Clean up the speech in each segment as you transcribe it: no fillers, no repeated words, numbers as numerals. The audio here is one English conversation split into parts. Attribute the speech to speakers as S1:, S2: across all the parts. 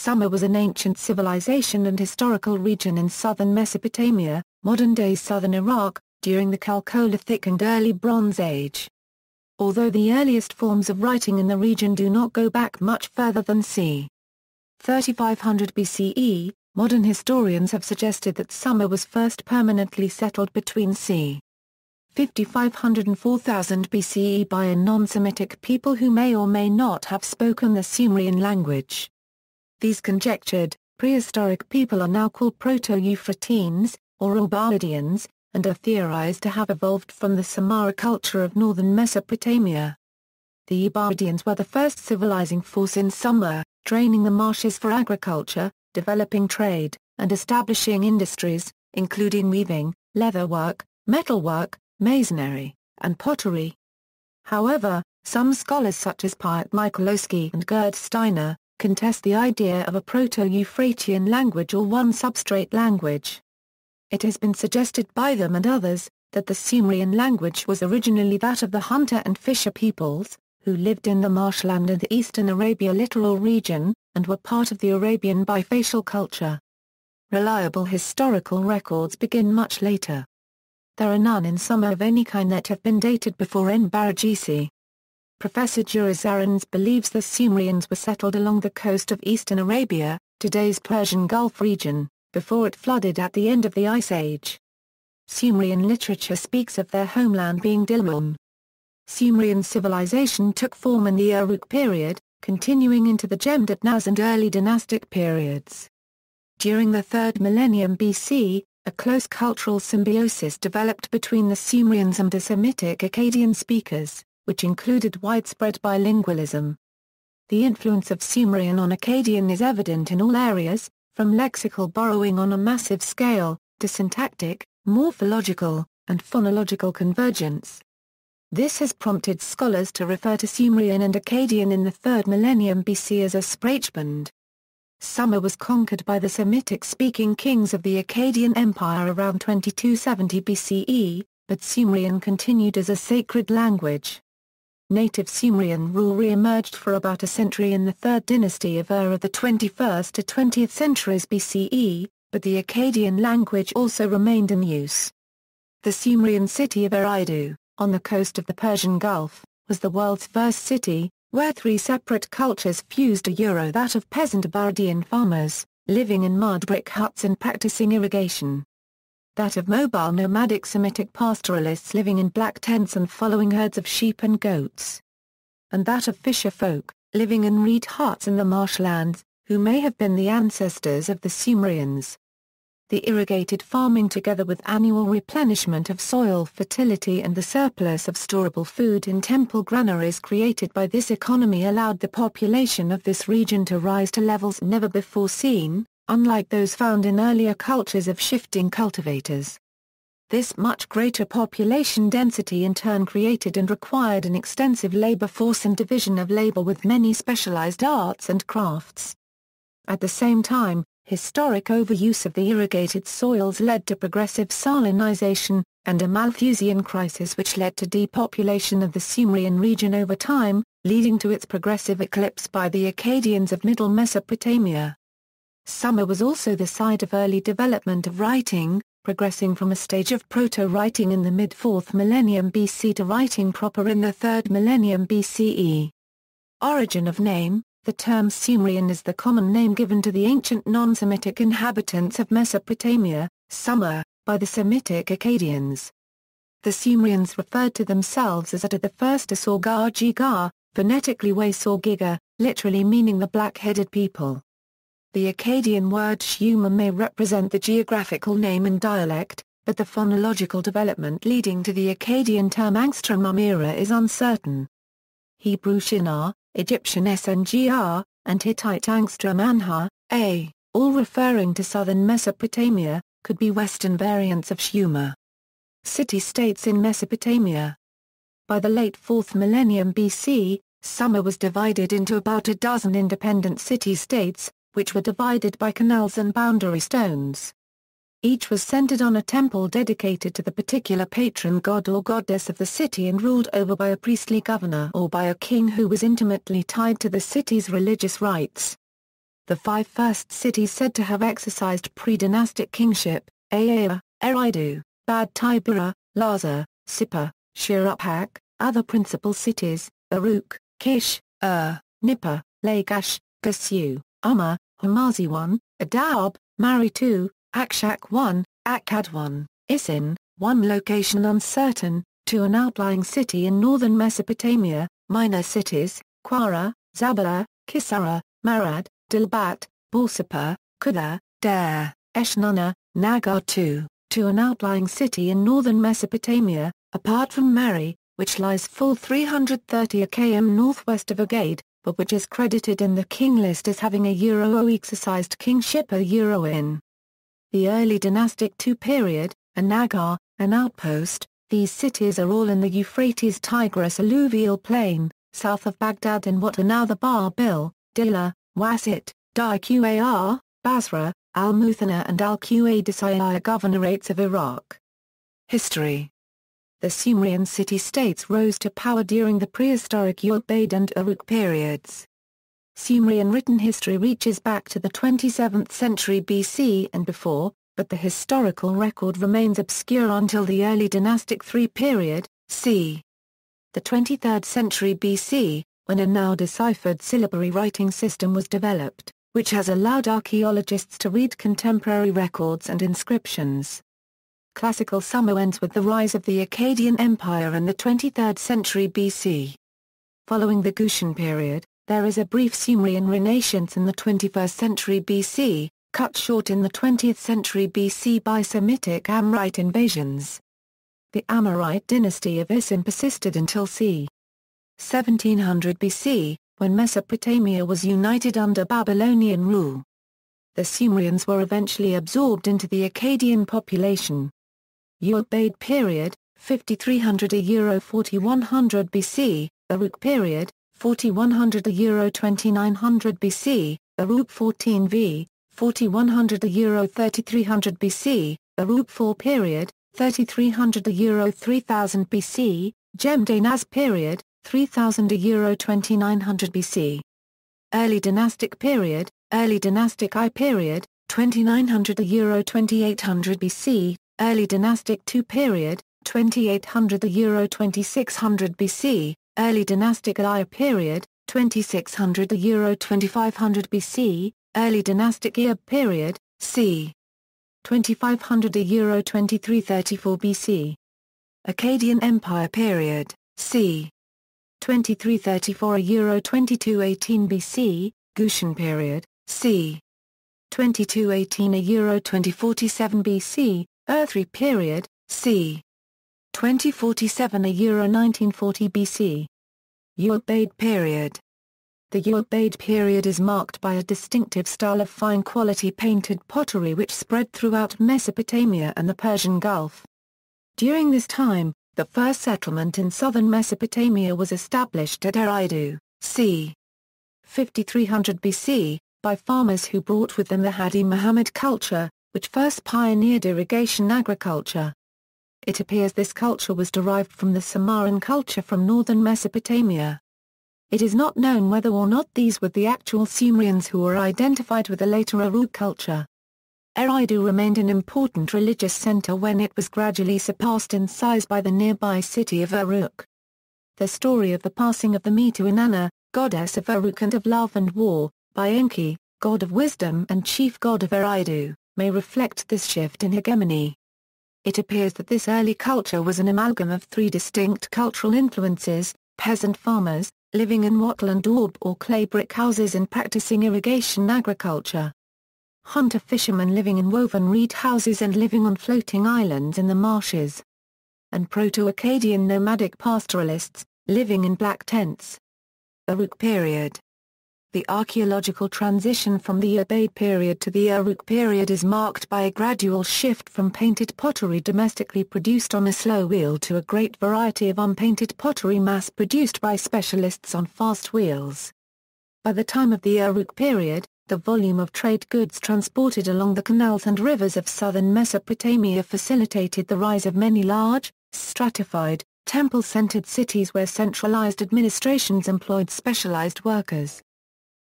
S1: Sumer was an ancient civilization and historical region in southern Mesopotamia, modern-day southern Iraq, during the Chalcolithic and early Bronze Age. Although the earliest forms of writing in the region do not go back much further than c. 3500 BCE, modern historians have suggested that Sumer was first permanently settled between c. 5500 and 4000 BCE by a non-Semitic people who may or may not have spoken the Sumerian language. These conjectured, prehistoric people are now called proto-Euphrateans, or Ubaidians, and are theorized to have evolved from the Samarra culture of northern Mesopotamia. The Ubaidians were the first civilizing force in Sumer, draining the marshes for agriculture, developing trade, and establishing industries, including weaving, leatherwork, metalwork, masonry, and pottery. However, some scholars such as Piotr Michalowski and Gerd contest the idea of a proto-Euphratean language or one substrate language. It has been suggested by them and others, that the Sumerian language was originally that of the hunter and fisher peoples, who lived in the marshland and the eastern Arabia littoral region, and were part of the Arabian bifacial culture. Reliable historical records begin much later. There are none in Sumer of any kind that have been dated before N-Baragisi. Professor Juris Zarins believes the Sumerians were settled along the coast of eastern Arabia, today's Persian Gulf region, before it flooded at the end of the Ice Age. Sumerian literature speaks of their homeland being Dilmun. Sumerian civilization took form in the Uruk period, continuing into the Gem-Naz and early dynastic periods. During the 3rd millennium BC, a close cultural symbiosis developed between the Sumerians and the Semitic Akkadian speakers, which included widespread bilingualism. The influence of Sumerian on Akkadian is evident in all areas, from lexical borrowing on a massive scale, to syntactic, morphological, and phonological convergence. This has prompted scholars to refer to Sumerian and Akkadian in the 3rd millennium BC as a sprachbund. Sumer was conquered by the Semitic-speaking kings of the Akkadian Empire around 2270 BCE, but Sumerian continued as a sacred language. Native Sumerian rule re-emerged for about a century in the 3rd dynasty of Ur of the 21st to 20th centuries BCE, but the Akkadian language also remained in use. The Sumerian city of Eridu, on the coast of the Persian Gulf, was the world's first city, where 3 separate cultures fused that of peasant Ubaidian farmers, living in mud brick huts and practicing irrigation. That of mobile nomadic Semitic pastoralists living in black tents and following herds of sheep and goats. And that of fisher folk, living in reed huts in the marshlands, who may have been the ancestors of the Sumerians. The irrigated farming together with annual replenishment of soil fertility and the surplus of storable food in temple granaries created by this economy allowed the population of this region to rise to levels never before seen, unlike those found in earlier cultures of shifting cultivators. This much greater population density in turn created and required an extensive labor force and division of labor with many specialized arts and crafts. At the same time, historic overuse of the irrigated soils led to progressive salinization, and a Malthusian crisis which led to depopulation of the Sumerian region over time, leading to its progressive eclipse by the Akkadians of Middle Mesopotamia. Sumer was also the site of early development of writing, progressing from a stage of proto-writing in the mid-4th millennium BC to writing proper in the 3rd millennium BCE. Origin of name: the term Sumerian is the common name given to the ancient non-Semitic inhabitants of Mesopotamia, Sumer, by the Semitic Akkadians. The Sumerians referred to themselves as Ada the first Asur-Gar-Giga, phonetically Way-Sor-Giga, literally meaning the black-headed people. The Akkadian word ๊suːmər may represent the geographical name in dialect, but the phonological development leading to the Akkadian term ๊suːmər is uncertain. Hebrew Shinar, Egyptian Sngr, and Hittite ๊angstrom-anha, all referring to southern Mesopotamia, could be Western variants of ๊suːmər. City-states in Mesopotamia. By the late 4th millennium BC, Sumer was divided into about a dozen independent city-states, which were divided by canals and boundary stones. Each was centered on a temple dedicated to the particular patron god or goddess of the city and ruled over by a priestly governor or by a king who was intimately tied to the city's religious rites. The 5 first cities said to have exercised pre-dynastic kingship: Aa, Eridu, Bad Tibura, Larsa, Sippar, Shiruppak. Other principal cities: Uruk, Kish, Nippur, Lagash, Gasu, Umma, Hamazi 1, Adab, Mari 2, Akshak 1, Akkad 1, Isin, 1 location uncertain, 2 an outlying city in northern Mesopotamia. Minor cities: Quara, Zabala, Kisara, Marad, Dilbat, Borsippa, Kuda, Dare, Eshnunna, Nagar 2, an outlying city in northern Mesopotamia, apart from Mari, which lies full 330 km northwest of Agade, but which is credited in the king list as having a Euro exercised kingship in the early dynastic II period, and Nagar, an outpost. These cities are all in the Euphrates-Tigris alluvial plain, south of Baghdad in what are now the Babil, Dila, Wasit, Diqar, Basra, Al-Muthanna and Al-Qadisiyah governorates of Iraq. History. The Sumerian city-states rose to power during the prehistoric Ubaid and Uruk periods. Sumerian written history reaches back to the 27th century BC and before, but the historical record remains obscure until the early dynastic III period, c. the 23rd century BC, when a now deciphered syllabary writing system was developed, which has allowed archaeologists to read contemporary records and inscriptions. Classical Sumer ends with the rise of the Akkadian Empire in the 23rd century BC. Following the Gutian period, there is a brief Sumerian Renaissance in the 21st century BC, cut short in the 20th century BC by Semitic Amorite invasions. The Amorite dynasty of Isin persisted until c. 1700 BC, when Mesopotamia was united under Babylonian rule. The Sumerians were eventually absorbed into the Akkadian population. Ubaid period, 5300 to 4100 BC, Uruk period, 4100 to 2900 BC, Uruk 14 v. 4100 to 3300 BC, Uruk IV period, 3300 to 3000 BC, Gemdanaz period, 3000 to 2900 BC. Early dynastic period, Early dynastic I period, 2900 to 2800 BC, Early dynastic II period, 2800 to 2600 BC, Early dynastic I period, 2600 to 2500 BC, Early dynastic Ea period, c. 2500 to 2334 BC. Akkadian Empire period, c. 2334 to 2218 BC, Gutian period, c. 2218 to 2047 BC, Earthly period, c. 2047 to 1940 BC. Ubaid period. The Ubaid period is marked by a distinctive style of fine-quality painted pottery which spread throughout Mesopotamia and the Persian Gulf. During this time, the first settlement in southern Mesopotamia was established at Eridu, c. 5300 BC, by farmers who brought with them the Hadi Muhammad culture, which first pioneered irrigation agriculture. It appears this culture was derived from the Samarran culture from northern Mesopotamia. It is not known whether or not these were the actual Sumerians who were identified with the later Uruk culture. Eridu remained an important religious center when it was gradually surpassed in size by the nearby city of Uruk. The story of the passing of the Metu Inanna, goddess of Uruk and of love and war, by Enki, god of wisdom and chief god of Eridu, may reflect this shift in hegemony. It appears that this early culture was an amalgam of three distinct cultural influences: peasant farmers, living in wattle and daub or clay brick houses and practicing irrigation agriculture; hunter-fishermen living in woven reed houses and living on floating islands in the marshes; and Proto-Akkadian nomadic pastoralists, living in black tents. Uruk period. The archaeological transition from the Ubaid period to the Uruk period is marked by a gradual shift from painted pottery domestically produced on a slow wheel to a great variety of unpainted pottery mass-produced by specialists on fast wheels. By the time of the Uruk period, the volume of trade goods transported along the canals and rivers of southern Mesopotamia facilitated the rise of many large, stratified, temple-centered cities where centralized administrations employed specialized workers.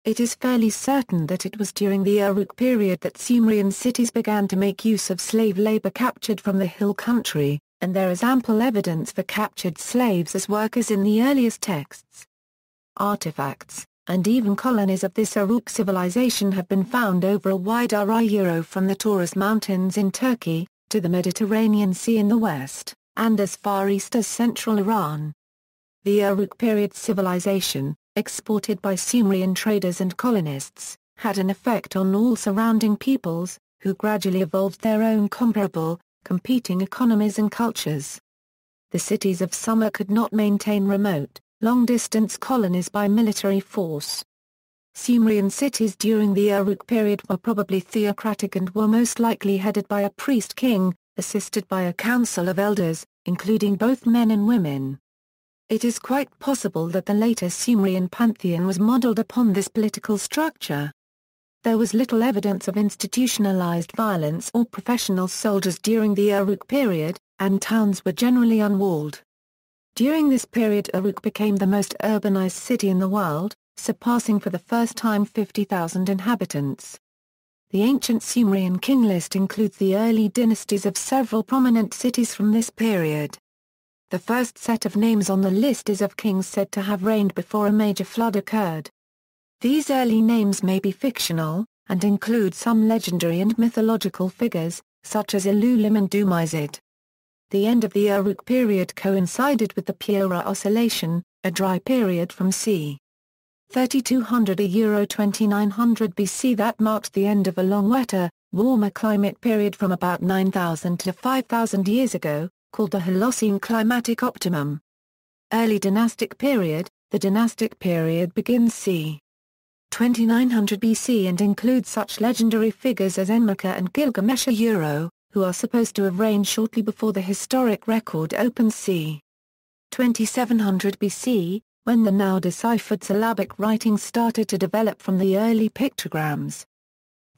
S1: It is fairly certain that it was during the Uruk period that Sumerian cities began to make use of slave labor captured from the hill country, and there is ample evidence for captured slaves as workers in the earliest texts. Artifacts, and even colonies of this Uruk civilization have been found over a wide area from the Taurus Mountains in Turkey, to the Mediterranean Sea in the west, and as far east as central Iran. The Uruk period civilization, exported by Sumerian traders and colonists, had an effect on all surrounding peoples, who gradually evolved their own comparable, competing economies and cultures. The cities of Sumer could not maintain remote, long-distance colonies by military force. Sumerian cities during the Uruk period were probably theocratic and were most likely headed by a priest-king, assisted by a council of elders, including both men and women. It is quite possible that the later Sumerian pantheon was modeled upon this political structure. There was little evidence of institutionalized violence or professional soldiers during the Uruk period, and towns were generally unwalled. During this period Uruk became the most urbanized city in the world, surpassing for the first time 50,000 inhabitants. The ancient Sumerian king list includes the early dynasties of several prominent cities from this period. The first set of names on the list is of kings said to have reigned before a major flood occurred. These early names may be fictional, and include some legendary and mythological figures, such as Ululim and Dumizid. The end of the Uruk period coincided with the Piotr Oscillation, a dry period from c. 3200 to 2900 BC that marked the end of a long wetter, warmer climate period from about 9,000 to 5,000 years ago, called the Holocene climatic optimum. Early dynastic period. The dynastic period begins c. 2900 BC and includes such legendary figures as Enmerkar and Gilgamesh, who are supposed to have reigned shortly before the historic record opens c. 2700 BC, when the now deciphered syllabic writing started to develop from the early pictograms.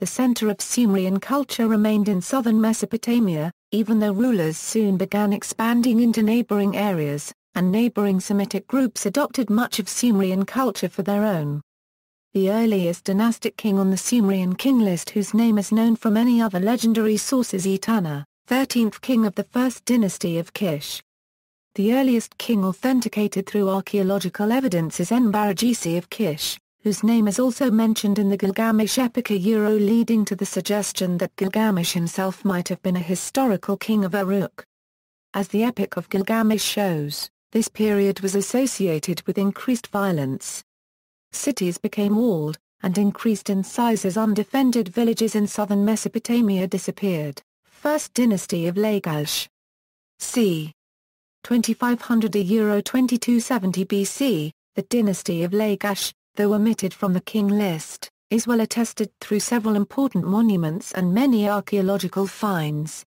S1: The center of Sumerian culture remained in southern Mesopotamia, even though rulers soon began expanding into neighboring areas, and neighboring Semitic groups adopted much of Sumerian culture for their own. The earliest dynastic king on the Sumerian king list whose name is known from any other legendary source is Etana, 13th king of the first dynasty of Kish. The earliest king authenticated through archaeological evidence is Enbaragisi of Kish, whose name is also mentioned in the Gilgamesh epic leading to the suggestion that Gilgamesh himself might have been a historical king of Uruk. As the Epic of Gilgamesh shows, this period was associated with increased violence. Cities became walled, and increased in size as undefended villages in southern Mesopotamia disappeared. First dynasty of Lagash. c. 2500 to 2270 BC, the dynasty of Lagash, though omitted from the king list, is well attested through several important monuments and many archaeological finds.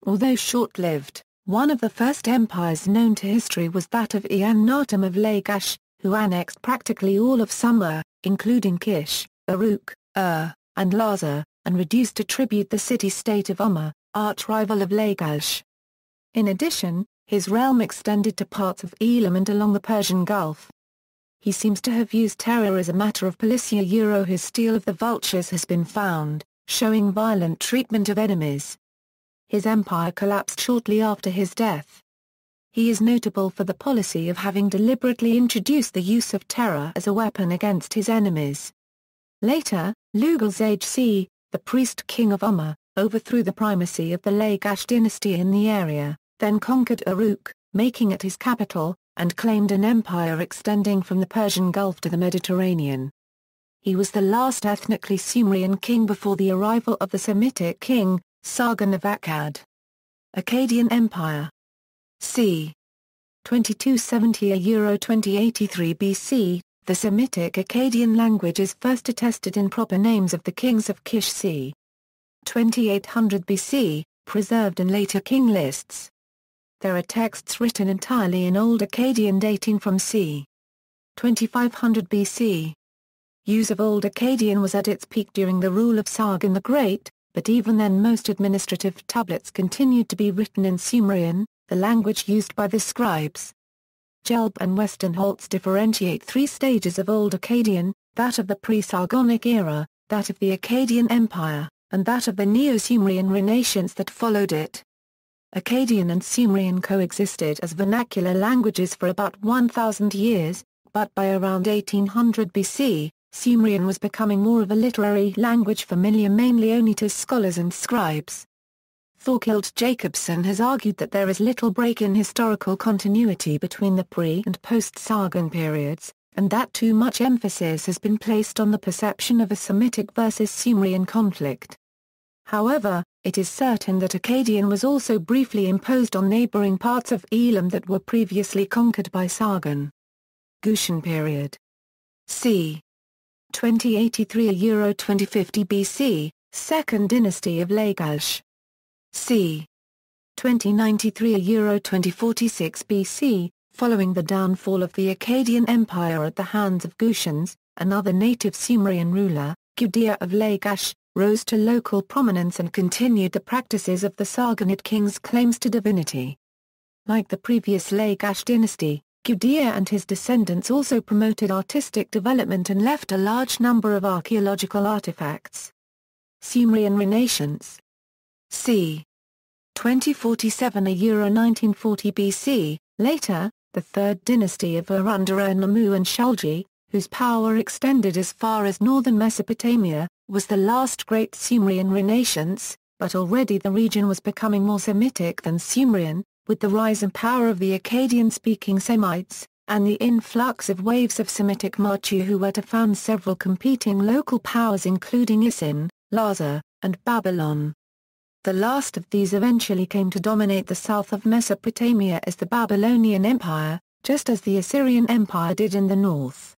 S1: Although short-lived, one of the first empires known to history was that of Eannatum of Lagash, who annexed practically all of Sumer, including Kish, Uruk, and Larsa, and reduced to tribute the city-state of Umma, arch-rival of Lagash. In addition, his realm extended to parts of Elam and along the Persian Gulf. He seems to have used terror as a matter of policy. His stele of the vultures has been found, showing violent treatment of enemies. His empire collapsed shortly after his death. He is notable for the policy of having deliberately introduced the use of terror as a weapon against his enemies. Later, Lugalsage c, the priest-king of Umma, overthrew the primacy of the Lagash dynasty in the area, then conquered Uruk, making it his capital, and claimed an empire extending from the Persian Gulf to the Mediterranean. He was the last ethnically Sumerian king before the arrival of the Semitic king, Sargon of Akkad. Akkadian Empire. c. 2270 to 2083 BC, the Semitic Akkadian language is first attested in proper names of the kings of Kish c. 2800 BC, preserved in later king lists. There are texts written entirely in Old Akkadian dating from c. 2500 BC. Use of Old Akkadian was at its peak during the rule of Sargon the Great, but even then most administrative tablets continued to be written in Sumerian, the language used by the scribes. Gelb and Westernholtz differentiate three stages of Old Akkadian, that of the pre-Sargonic era, that of the Akkadian Empire, and that of the Neo-Sumerian Renaissance that followed it. Akkadian and Sumerian coexisted as vernacular languages for about 1,000 years, but by around 1800 BC, Sumerian was becoming more of a literary language familiar mainly only to scholars and scribes. Thorkild Jacobsen has argued that there is little break in historical continuity between the pre- and post-Sargon periods, and that too much emphasis has been placed on the perception of a Semitic versus Sumerian conflict. However, it is certain that Akkadian was also briefly imposed on neighboring parts of Elam that were previously conquered by Sargon. Gutian period. c. 2083 Euro 2050 BC, Second Dynasty of Lagash. c. 2093 Euro 2046 BC, following the downfall of the Akkadian Empire at the hands of Gutians, another native Sumerian ruler, Gudea of Lagash, rose to local prominence and continued the practices of the Sargonid king's claims to divinity. Like the previous Lagash dynasty, Gudea and his descendants also promoted artistic development and left a large number of archaeological artifacts. Sumerian Renaissance. c. 2047 Euro 1940 BC, later, the Third Dynasty of Arundara-Nammu and Shulgi, whose power extended as far as northern Mesopotamia, was the last great Sumerian Renaissance, but already the region was becoming more Semitic than Sumerian, with the rise and power of the Akkadian-speaking Semites, and the influx of waves of Semitic Marchi who were to found several competing local powers including Isin, Larsa, and Babylon. The last of these eventually came to dominate the south of Mesopotamia as the Babylonian Empire, just as the Assyrian Empire did in the north.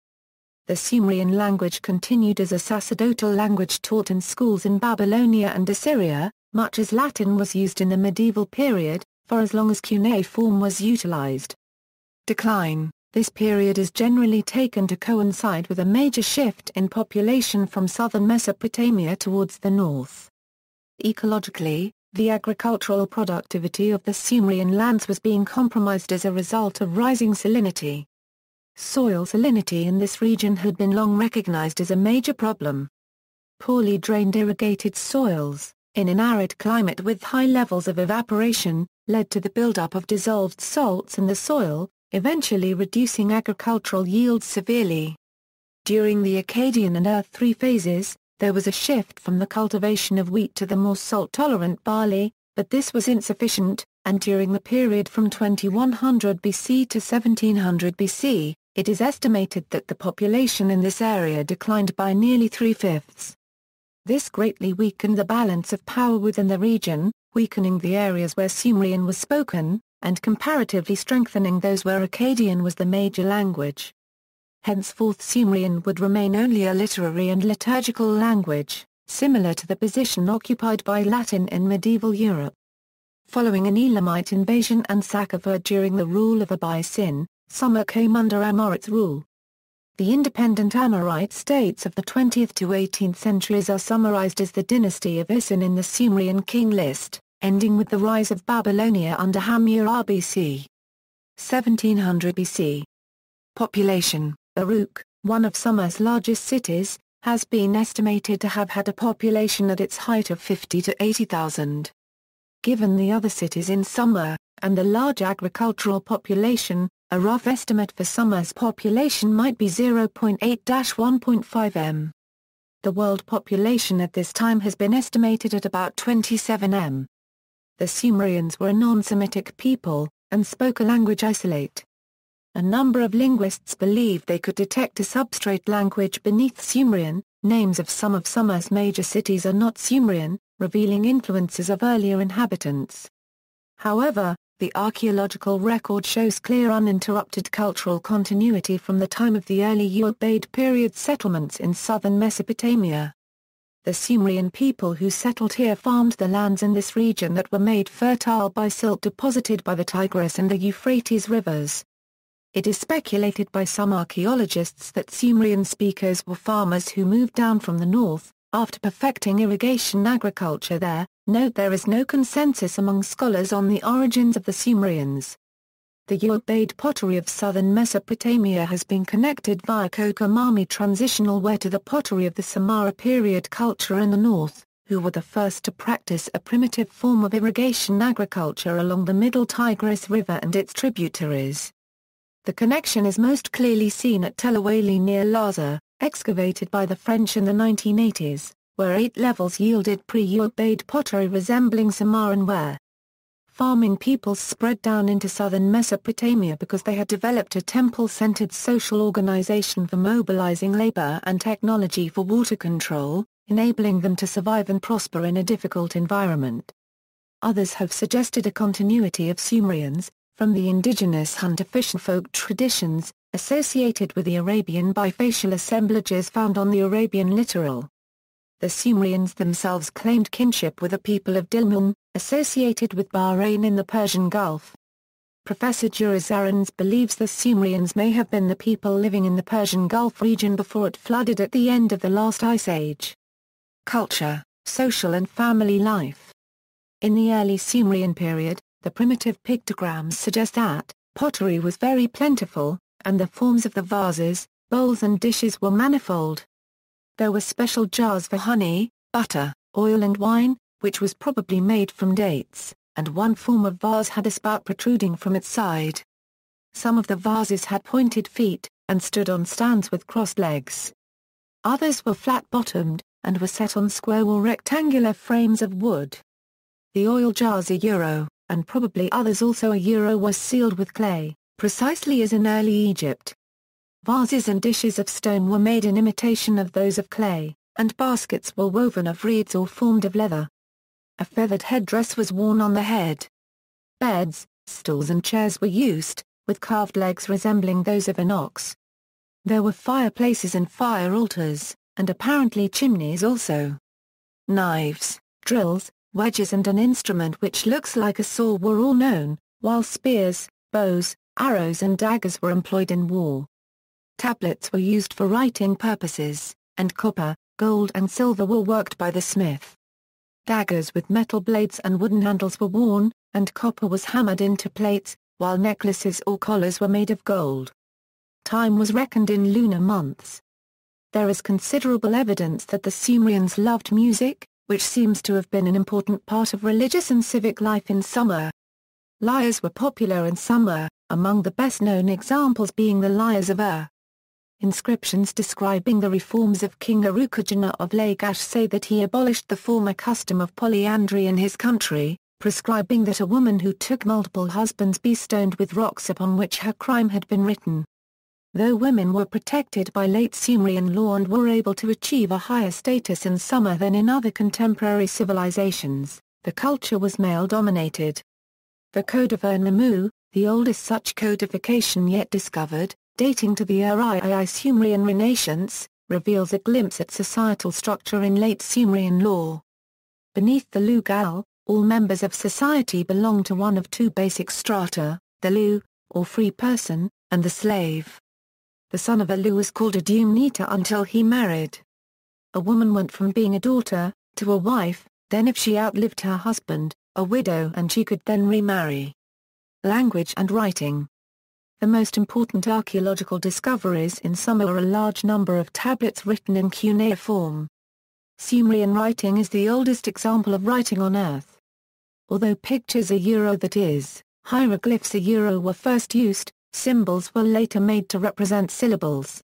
S1: The Sumerian language continued as a sacerdotal language taught in schools in Babylonia and Assyria, much as Latin was used in the medieval period, for as long as cuneiform was utilized. Decline. This period is generally taken to coincide with a major shift in population from southern Mesopotamia towards the north. Ecologically, the agricultural productivity of the Sumerian lands was being compromised as a result of rising salinity. Soil salinity in this region had been long recognized as a major problem. Poorly drained irrigated soils, in an arid climate with high levels of evaporation, led to the buildup of dissolved salts in the soil, eventually reducing agricultural yields severely. During the Akkadian and Earth III phases, there was a shift from the cultivation of wheat to the more salt-tolerant barley, but this was insufficient, and during the period from 2100 BC to 1700 BC, it is estimated that the population in this area declined by nearly 3/5. This greatly weakened the balance of power within the region, weakening the areas where Sumerian was spoken, and comparatively strengthening those where Akkadian was the major language. Henceforth Sumerian would remain only a literary and liturgical language, similar to the position occupied by Latin in medieval Europe. Following an Elamite invasion and Saqqafa during the rule of Ubaisin, Sumer came under Amorite rule. The independent Amorite states of the 20th to 18th centuries are summarized as the dynasty of Isin in the Sumerian king list, ending with the rise of Babylonia under Hammurabi BC. 1700 BC. Population. Uruk, one of Sumer's largest cities, has been estimated to have had a population at its height of 50 to 80,000. Given the other cities in Sumer, and the large agricultural population, a rough estimate for Sumer's population might be 0.8-1.5 m. The world population at this time has been estimated at about 27 m. The Sumerians were a non-Semitic people, and spoke a language isolate. A number of linguists believe they could detect a substrate language beneath Sumerian. Names of some of Sumer's major cities are not Sumerian, revealing influences of earlier inhabitants. However, the archaeological record shows clear uninterrupted cultural continuity from the time of the early Ubaid period settlements in southern Mesopotamia. The Sumerian people who settled here farmed the lands in this region that were made fertile by silt deposited by the Tigris and the Euphrates rivers. It is speculated by some archaeologists that Sumerian speakers were farmers who moved down from the north, after perfecting irrigation agriculture there. Note there is no consensus among scholars on the origins of the Sumerians. The Ubaid pottery of southern Mesopotamia has been connected via Kokomami transitional wear to the pottery of the Samarra period culture in the north, who were the first to practice a primitive form of irrigation agriculture along the middle Tigris River and its tributaries. The connection is most clearly seen at Tel Awali near Lhasa, excavated by the French in the 1980s, where 8 levels yielded pre-Ubaid pottery resembling Samarran ware. Farming peoples spread down into southern Mesopotamia because they had developed a temple-centered social organization for mobilizing labor and technology for water control, enabling them to survive and prosper in a difficult environment. Others have suggested a continuity of Sumerians, from the indigenous hunter-fisher folk traditions, associated with the Arabian bifacial assemblages found on the Arabian littoral. The Sumerians themselves claimed kinship with the people of Dilmun, associated with Bahrain in the Persian Gulf. Professor Juris Zarins believes the Sumerians may have been the people living in the Persian Gulf region before it flooded at the end of the last ice age. Culture, social and family life. In the early Sumerian period, the primitive pictograms suggest that pottery was very plentiful, and the forms of the vases, bowls and dishes were manifold. There were special jars for honey, butter, oil and wine, which was probably made from dates, and one form of vase had a spout protruding from its side. Some of the vases had pointed feet, and stood on stands with crossed legs. Others were flat-bottomed, and were set on square or rectangular frames of wood. The oil jars and probably others also were sealed with clay, precisely as in early Egypt. Vases and dishes of stone were made in imitation of those of clay, and baskets were woven of reeds or formed of leather. A feathered headdress was worn on the head. Beds, stools and chairs were used, with carved legs resembling those of an ox. There were fireplaces and fire altars, and apparently chimneys also. Knives, drills, wedges and an instrument which looks like a saw were all known, while spears, bows, arrows and daggers were employed in war. Tablets were used for writing purposes, and copper, gold and silver were worked by the smith. Daggers with metal blades and wooden handles were worn, and copper was hammered into plates, while necklaces or collars were made of gold. Time was reckoned in lunar months. There is considerable evidence that the Sumerians loved music, which seems to have been an important part of religious and civic life in Sumer. Lyres were popular in Sumer, among the best-known examples being the lyres of Inscriptions describing the reforms of King Urukagina of Lagash say that he abolished the former custom of polyandry in his country, prescribing that a woman who took multiple husbands be stoned with rocks upon which her crime had been written. Though women were protected by late Sumerian law and were able to achieve a higher status in Sumer than in other contemporary civilizations, the culture was male-dominated. The Code of Ur-Nammu, the oldest such codification yet discovered, dating to the Ur-II Sumerian Renaissance, reveals a glimpse at societal structure in late Sumerian law. Beneath the Lugal, all members of society belong to one of two basic strata, the Lu, or free person, and the slave. The son of a Lu was called a Dumnita until he married. A woman went from being a daughter, to a wife, then if she outlived her husband, a widow, and she could then remarry. Language and writing. The most important archaeological discoveries in Sumer are a large number of tablets written in cuneiform. Sumerian writing is the oldest example of writing on earth. Although pictures that is, hieroglyphs were first used, symbols were later made to represent syllables.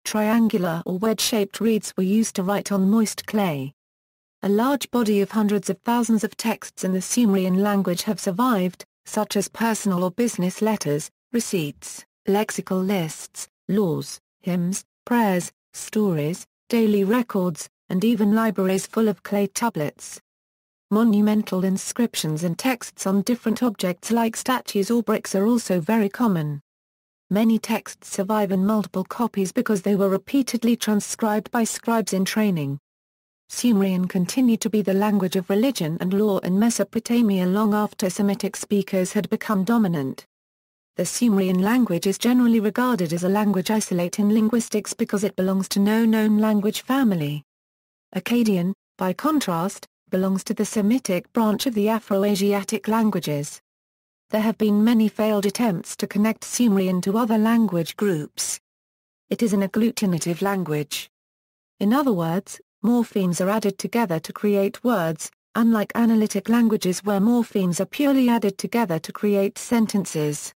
S1: Triangular or wedge-shaped reeds were used to write on moist clay. A large body of hundreds of thousands of texts in the Sumerian language have survived, such as personal or business letters, receipts, lexical lists, laws, hymns, prayers, stories, daily records, and even libraries full of clay tablets. Monumental inscriptions and texts on different objects like statues or bricks are also very common. Many texts survive in multiple copies because they were repeatedly transcribed by scribes in training. Sumerian continued to be the language of religion and law in Mesopotamia long after Semitic speakers had become dominant. The Sumerian language is generally regarded as a language isolate in linguistics because it belongs to no known language family. Akkadian, by contrast, belongs to the Semitic branch of the Afro-Asiatic languages. There have been many failed attempts to connect Sumerian to other language groups. It is an agglutinative language. In other words, morphemes are added together to create words, unlike analytic languages where morphemes are purely added together to create sentences.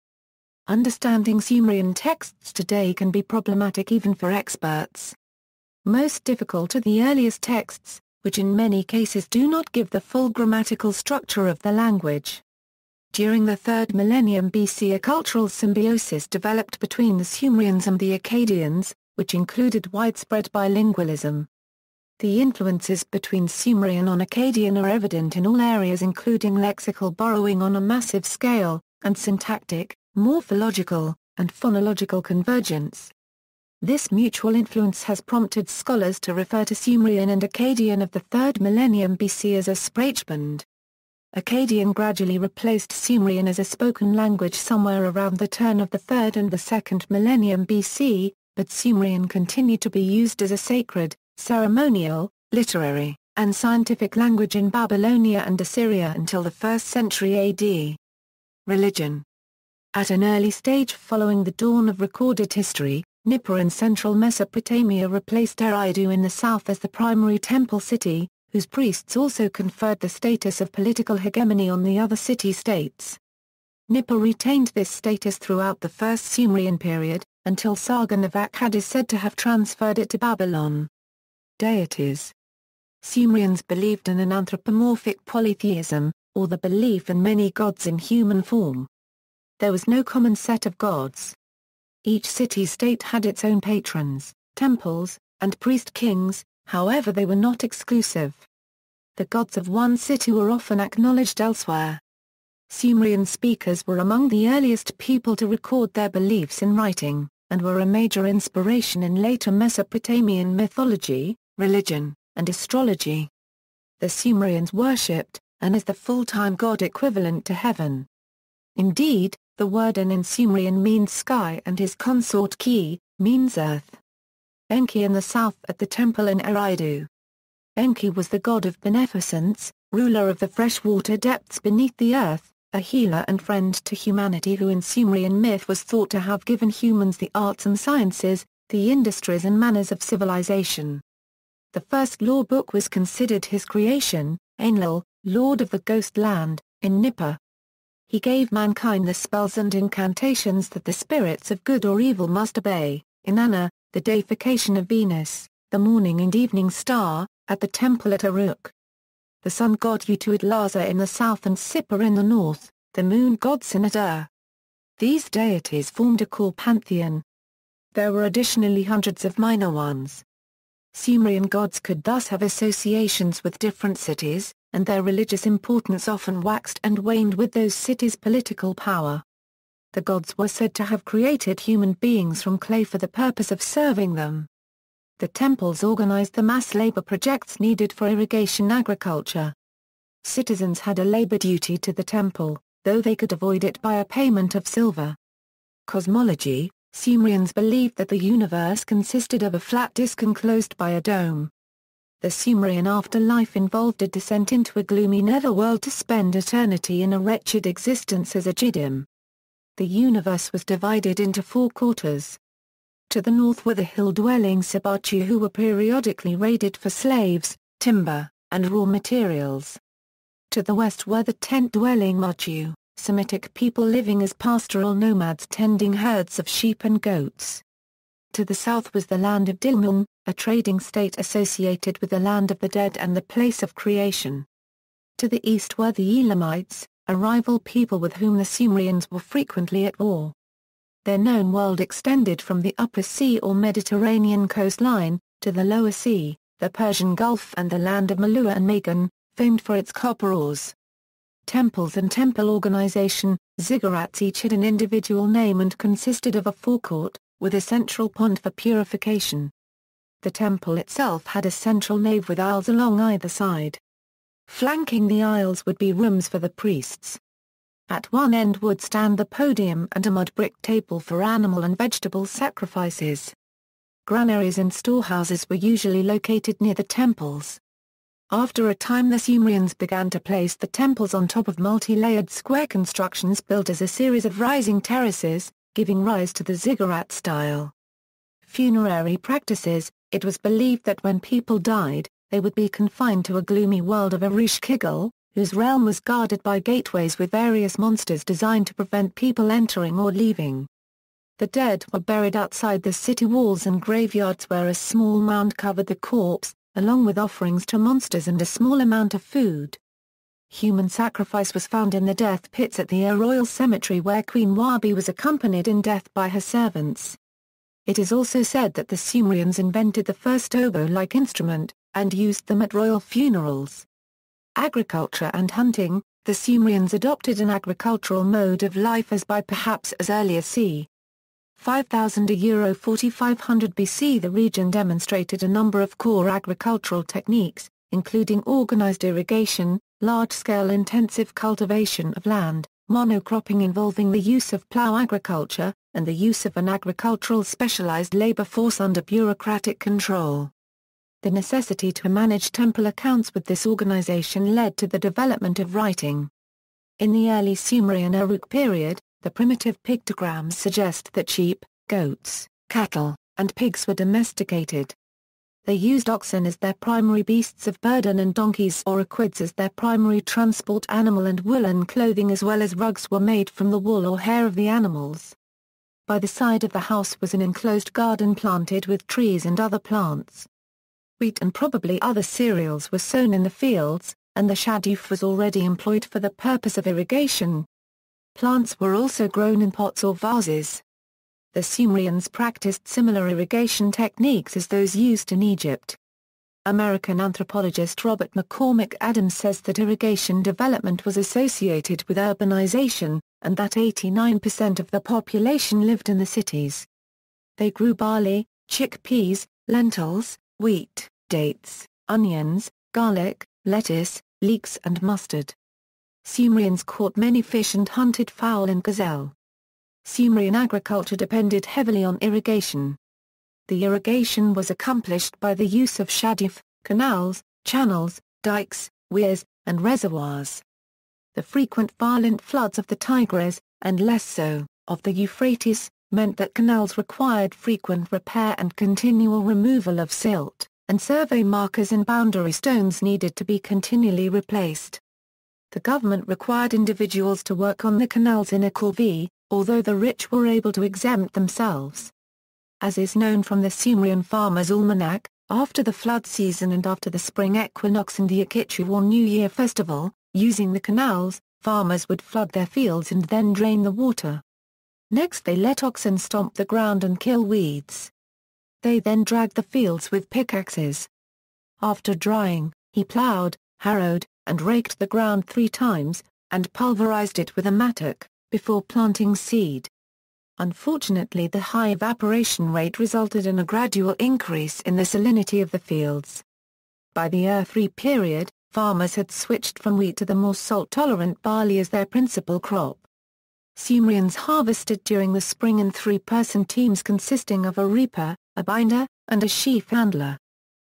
S1: Understanding Sumerian texts today can be problematic even for experts. Most difficult are the earliest texts, which in many cases do not give the full grammatical structure of the language. During the 3rd millennium BC, a cultural symbiosis developed between the Sumerians and the Akkadians, which included widespread bilingualism. The influences between Sumerian and Akkadian are evident in all areas, including lexical borrowing on a massive scale, and syntactic, morphological, and phonological convergence. This mutual influence has prompted scholars to refer to Sumerian and Akkadian of the 3rd millennium BC as a sprachbund. Akkadian gradually replaced Sumerian as a spoken language somewhere around the turn of the 3rd and the 2nd millennium BC, but Sumerian continued to be used as a sacred, ceremonial, literary, and scientific language in Babylonia and Assyria until the 1st century AD. Religion. At an early stage following the dawn of recorded history, Nippur in central Mesopotamia replaced Eridu in the south as the primary temple city, whose priests also conferred the status of political hegemony on the other city-states. Nippur retained this status throughout the first Sumerian period, until Sargon of Akkad is said to have transferred it to Babylon. Deities. Sumerians believed in an anthropomorphic polytheism, or the belief in many gods in human form. There was no common set of gods. Each city-state had its own patrons, temples, and priest-kings, however they were not exclusive. The gods of one city were often acknowledged elsewhere. Sumerian speakers were among the earliest people to record their beliefs in writing, and were a major inspiration in later Mesopotamian mythology, religion, and astrology. The Sumerians worshipped, and as the full-time god equivalent to heaven. Indeed, the word An in Sumerian means sky and his consort Ki, means earth. Enki in the south at the temple in Eridu. Enki was the god of beneficence, ruler of the freshwater depths beneath the earth, a healer and friend to humanity who in Sumerian myth was thought to have given humans the arts and sciences, the industries and manners of civilization. The first law book was considered his creation, Enlil, lord of the ghost land, in Nippur. He gave mankind the spells and incantations that the spirits of good or evil must obey, in Anna, the deification of Venus, the morning and evening star, at the temple at Uruk. The sun god Utuid-Laza in the south and Sippar in the north, the moon god Sin at Ur. These deities formed a core pantheon. There were additionally hundreds of minor ones. Sumerian gods could thus have associations with different cities, and their religious importance often waxed and waned with those cities' political power. The gods were said to have created human beings from clay for the purpose of serving them. The temples organized the mass labor projects needed for irrigation agriculture. Citizens had a labor duty to the temple, though they could avoid it by a payment of silver. Cosmology. Sumerians believed that the universe consisted of a flat disk enclosed by a dome. The Sumerian afterlife involved a descent into a gloomy netherworld to spend eternity in a wretched existence as a Jiddim. The universe was divided into 4 quarters. To the north were the hill-dwelling Sabatu who were periodically raided for slaves, timber, and raw materials. To the west were the tent-dwelling Maju, Semitic people living as pastoral nomads tending herds of sheep and goats. To the south was the land of Dilmun, a trading state associated with the land of the dead and the place of creation. To the east were the Elamites, a rival people with whom the Sumerians were frequently at war. Their known world extended from the Upper Sea or Mediterranean coastline, to the Lower Sea, the Persian Gulf and the land of Malua and Magan, famed for its copper ores. Temples and temple organization. Ziggurats each had an individual name and consisted of a forecourt, with a central pond for purification. The temple itself had a central nave with aisles along either side. Flanking the aisles would be rooms for the priests. At one end would stand the podium and a mud brick table for animal and vegetable sacrifices. Granaries and storehouses were usually located near the temples. After a time the Sumerians began to place the temples on top of multi-layered square constructions built as a series of rising terraces, giving rise to the ziggurat style. Funerary practices. It was believed that when people died, they would be confined to a gloomy world of Erush-Kigel, whose realm was guarded by gateways with various monsters designed to prevent people entering or leaving. The dead were buried outside the city walls and graveyards where a small mound covered the corpse, along with offerings to monsters and a small amount of food. Human sacrifice was found in the death pits at the royal cemetery where Queen Wabi was accompanied in death by her servants. It is also said that the Sumerians invented the first oboe-like instrument, and used them at royal funerals. Agriculture and hunting. The Sumerians adopted an agricultural mode of life as perhaps as early as c. 5000 to 4500 BC. The region demonstrated a number of core agricultural techniques, including organized irrigation, large-scale intensive cultivation of land, monocropping involving the use of plow agriculture, and the use of an agricultural specialized labor force under bureaucratic control. The necessity to manage temple accounts with this organization led to the development of writing. In the early Sumerian Uruk period, the primitive pictograms suggest that sheep, goats, cattle, and pigs were domesticated. They used oxen as their primary beasts of burden and donkeys or equids as their primary transport animal, and woolen clothing as well as rugs were made from the wool or hair of the animals. By the side of the house was an enclosed garden planted with trees and other plants. Wheat and probably other cereals were sown in the fields, and the shaduf was already employed for the purpose of irrigation. Plants were also grown in pots or vases. The Sumerians practiced similar irrigation techniques as those used in Egypt. American anthropologist Robert McCormick Adams says that irrigation development was associated with urbanization, and that 89% of the population lived in the cities. They grew barley, chickpeas, lentils, wheat, dates, onions, garlic, lettuce, leeks and mustard. Sumerians caught many fish and hunted fowl and gazelle. Sumerian agriculture depended heavily on irrigation. The irrigation was accomplished by the use of shaduf, canals, channels, dikes, weirs, and reservoirs. The frequent violent floods of the Tigris, and less so, of the Euphrates, meant that canals required frequent repair and continual removal of silt, and survey markers and boundary stones needed to be continually replaced. The government required individuals to work on the canals in a corvée, although the rich were able to exempt themselves. As is known from the Sumerian Farmer's Almanac, after the flood season and after the spring equinox and the Akitu or New Year festival, using the canals, farmers would flood their fields and then drain the water. Next they let oxen stomp the ground and kill weeds. They then dragged the fields with pickaxes. After drying, he plowed, harrowed, and raked the ground 3 times, and pulverized it with a mattock, before planting seed. Unfortunately, the high evaporation rate resulted in a gradual increase in the salinity of the fields. By the Ur-3 period, farmers had switched from wheat to the more salt-tolerant barley as their principal crop. Sumerians harvested during the spring in 3-person teams consisting of a reaper, a binder, and a sheaf handler.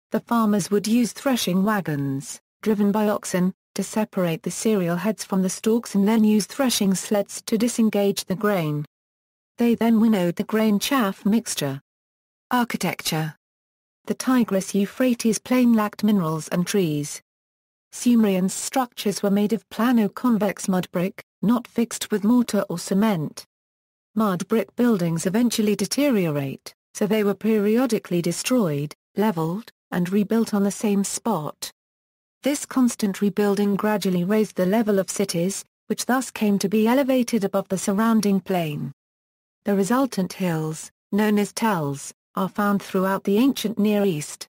S1: The farmers would use threshing wagons, driven by oxen, to separate the cereal heads from the stalks and then use threshing sleds to disengage the grain. They then winnowed the grain chaff mixture. Architecture. The Tigris-Euphrates plain lacked minerals and trees. Sumerians' structures were made of plano-convex mud brick, not fixed with mortar or cement. Mud brick buildings eventually deteriorate, so they were periodically destroyed, leveled, and rebuilt on the same spot. This constant rebuilding gradually raised the level of cities, which thus came to be elevated above the surrounding plain. The resultant hills, known as tells, are found throughout the ancient Near East.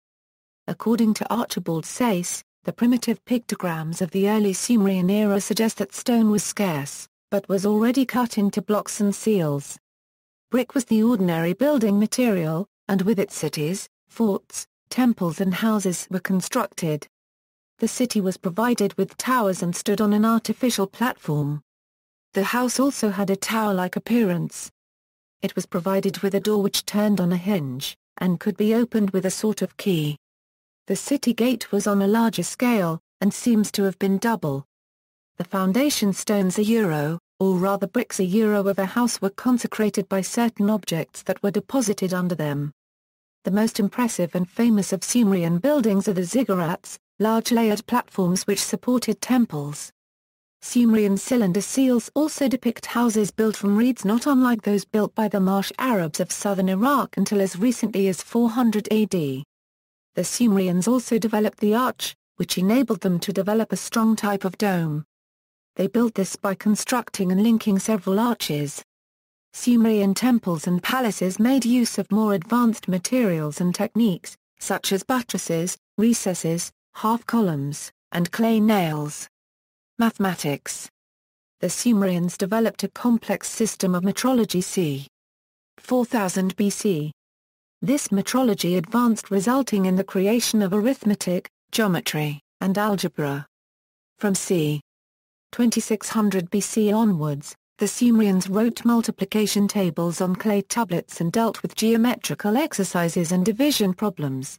S1: According to Archibald Sayce, the primitive pictograms of the early Sumerian era suggest that stone was scarce, but was already cut into blocks and seals. Brick was the ordinary building material, and with it cities, forts, temples and houses were constructed. The city was provided with towers and stood on an artificial platform. The house also had a tower-like appearance. It was provided with a door which turned on a hinge, and could be opened with a sort of key. The city gate was on a larger scale, and seems to have been double. The foundation stones or rather bricks of a house were consecrated by certain objects that were deposited under them. The most impressive and famous of Sumerian buildings are the ziggurats, large layered platforms which supported temples. Sumerian cylinder seals also depict houses built from reeds not unlike those built by the marsh Arabs of southern Iraq until as recently as 400 AD. The Sumerians also developed the arch, which enabled them to develop a strong type of dome. They built this by constructing and linking several arches. Sumerian temples and palaces made use of more advanced materials and techniques, such as buttresses, recesses, half-columns, and clay nails. Mathematics. The Sumerians developed a complex system of metrology c. 4000 BC. This metrology advanced resulting in the creation of arithmetic, geometry, and algebra. From c. 2600 BC onwards, the Sumerians wrote multiplication tables on clay tablets and dealt with geometrical exercises and division problems.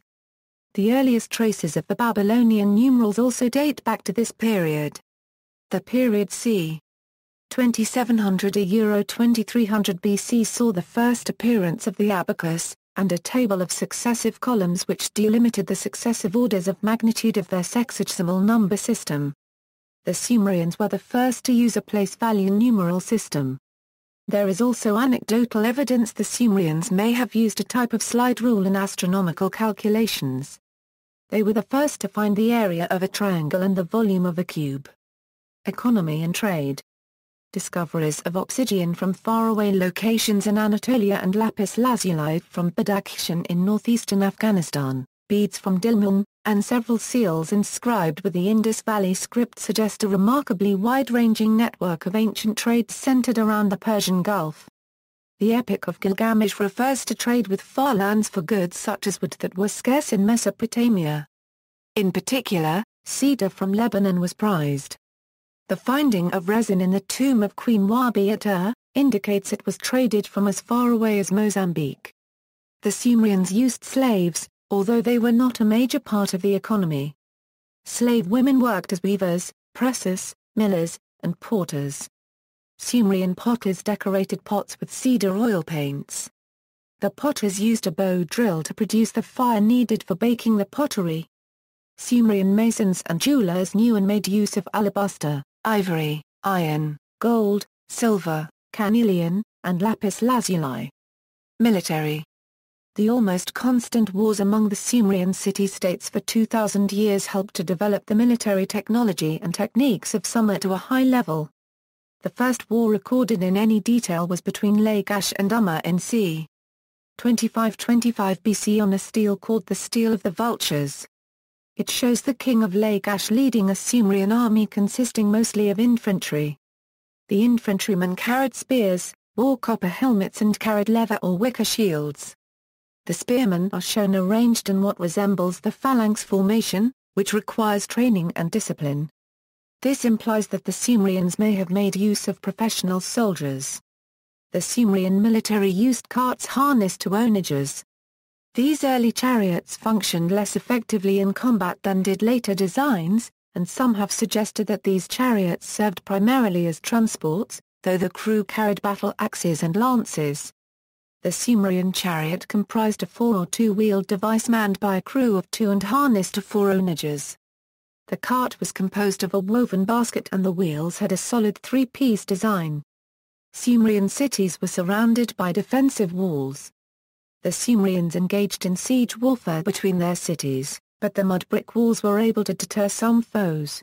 S1: The earliest traces of the Babylonian numerals also date back to this period. The period c. 2700 to 2300 BC saw the first appearance of the abacus, and a table of successive columns which delimited the successive orders of magnitude of their sexagesimal number system. The Sumerians were the first to use a place-value numeral system. There is also anecdotal evidence the Sumerians may have used a type of slide rule in astronomical calculations. They were the first to find the area of a triangle and the volume of a cube. Economy and trade. Discoveries of obsidian from faraway locations in Anatolia and lapis lazuli from Badakhshan in northeastern Afghanistan, beads from Dilmun, and several seals inscribed with the Indus Valley script suggest a remarkably wide-ranging network of ancient trades centered around the Persian Gulf. The Epic of Gilgamesh refers to trade with far lands for goods such as wood that were scarce in Mesopotamia. In particular, cedar from Lebanon was prized. The finding of resin in the tomb of Queen Wabi at indicates it was traded from as far away as Mozambique. The Sumerians used slaves, although they were not a major part of the economy. Slave women worked as weavers, pressers, millers, and porters. Sumerian potters decorated pots with cedar oil paints. The potters used a bow drill to produce the fire needed for baking the pottery. Sumerian masons and jewelers knew and made use of alabaster, ivory, iron, gold, silver, carnelian, and lapis lazuli. Military. The almost constant wars among the Sumerian city-states for 2,000 years helped to develop the military technology and techniques of Sumer to a high level. The first war recorded in any detail was between Lagash and Umma in c. 2525 BC on a stele called the Stele of the Vultures. It shows the king of Lagash leading a Sumerian army consisting mostly of infantry. The infantrymen carried spears, wore copper helmets and carried leather or wicker shields. The spearmen are shown arranged in what resembles the phalanx formation, which requires training and discipline. This implies that the Sumerians may have made use of professional soldiers. The Sumerian military used carts harnessed to onagers. These early chariots functioned less effectively in combat than did later designs, and some have suggested that these chariots served primarily as transports, though the crew carried battle axes and lances. The Sumerian chariot comprised a 4 or 2-wheeled device manned by a crew of 2 and harnessed to 4 onagers. The cart was composed of a woven basket and the wheels had a solid 3-piece design. Sumerian cities were surrounded by defensive walls. The Sumerians engaged in siege warfare between their cities, but the mud brick walls were able to deter some foes.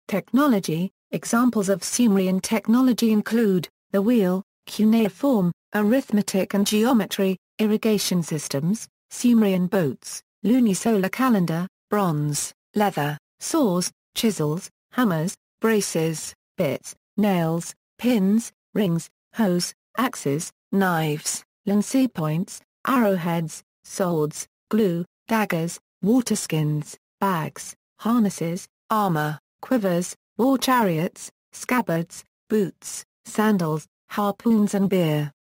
S1: Technology. Examples of Sumerian technology include the wheel, cuneiform, arithmetic and geometry, irrigation systems, Sumerian boats, lunisolar calendar, bronze, leather, saws, chisels, hammers, braces, bits, nails, pins, rings, hoes, axes, knives, lancet points, arrowheads, swords, glue, daggers, waterskins, bags, harnesses, armor, quivers, war chariots, scabbards, boots, sandals, harpoons and beer.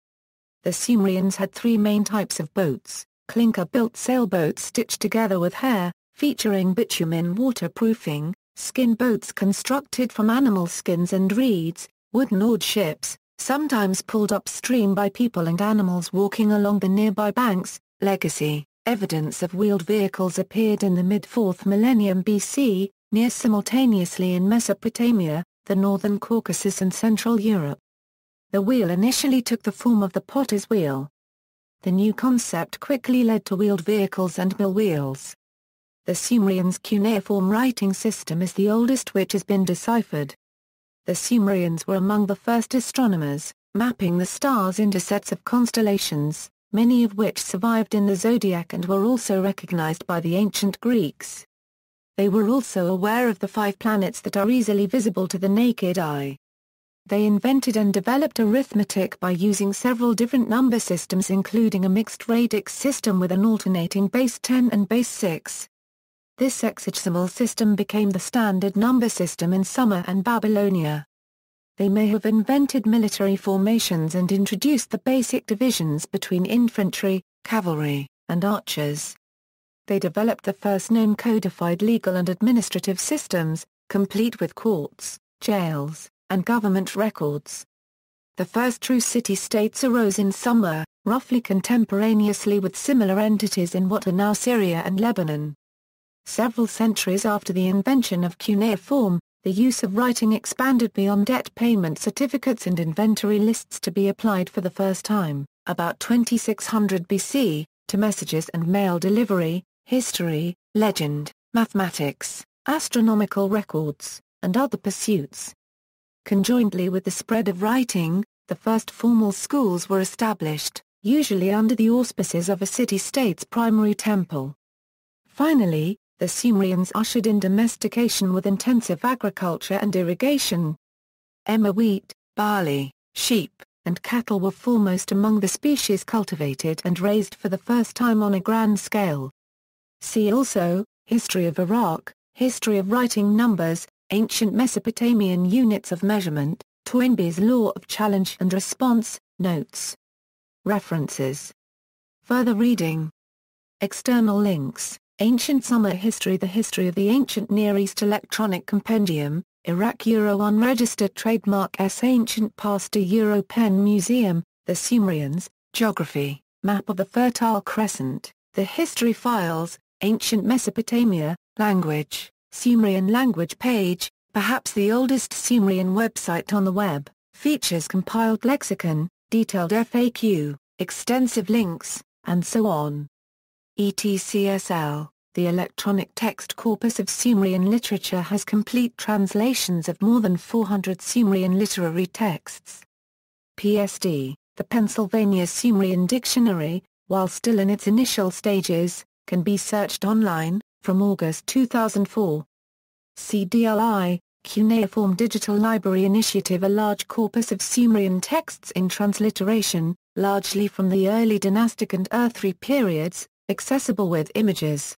S1: The Sumerians had 3 main types of boats: clinker-built sailboats stitched together with hair, featuring bitumen waterproofing, skin boats constructed from animal skins and reeds, wooden oared ships, sometimes pulled upstream by people and animals walking along the nearby banks. Legacy. Evidence of wheeled vehicles appeared in the mid-4th millennium BC, near simultaneously in Mesopotamia, the northern Caucasus and Central Europe. The wheel initially took the form of the potter's wheel. The new concept quickly led to wheeled vehicles and mill wheels. The Sumerians' cuneiform writing system is the oldest which has been deciphered. The Sumerians were among the first astronomers, mapping the stars into sets of constellations, many of which survived in the zodiac and were also recognized by the ancient Greeks. They were also aware of the 5 planets that are easily visible to the naked eye. They invented and developed arithmetic by using several different number systems including a mixed radix system with an alternating base 10 and base 6. This hexadecimal system became the standard number system in Sumer and Babylonia. They may have invented military formations and introduced the basic divisions between infantry, cavalry, and archers. They developed the first known codified legal and administrative systems, complete with courts, jails, and government records. The first true city-states arose in Sumer, roughly contemporaneously with similar entities in what are now Syria and Lebanon. Several centuries after the invention of cuneiform, the use of writing expanded beyond debt payment certificates and inventory lists to be applied for the first time, about 2600 BC, to messages and mail delivery, history, legend, mathematics, astronomical records, and other pursuits. Conjointly with the spread of writing, the first formal schools were established, usually under the auspices of a city-state's primary temple. Finally, the Sumerians ushered in domestication with intensive agriculture and irrigation. Wheat, barley, sheep, and cattle were foremost among the species cultivated and raised for the first time on a grand scale. See also, History of Iraq, History of Writing Numbers, Ancient Mesopotamian Units of Measurement, Toynbee's Law of Challenge and Response, Notes. References. Further reading. External links. Ancient Sumer History. The History of the Ancient Near East Electronic Compendium, Iraq Euro Unregistered Trademark S. Ancient Past Euro Pen Museum, The Sumerians, Geography, Map of the Fertile Crescent, The History Files, Ancient Mesopotamia, Language, Sumerian language page, perhaps the oldest Sumerian website on the web, features compiled lexicon, detailed FAQ, extensive links, and so on. ETCSL, the electronic text corpus of Sumerian literature, has complete translations of more than 400 Sumerian literary texts. PSD, the Pennsylvania Sumerian Dictionary, while still in its initial stages, can be searched online, from August 2004. CDLI, Cuneiform Digital Library Initiative. A large corpus of Sumerian texts in transliteration, largely from the early dynastic and earthly periods, accessible with images.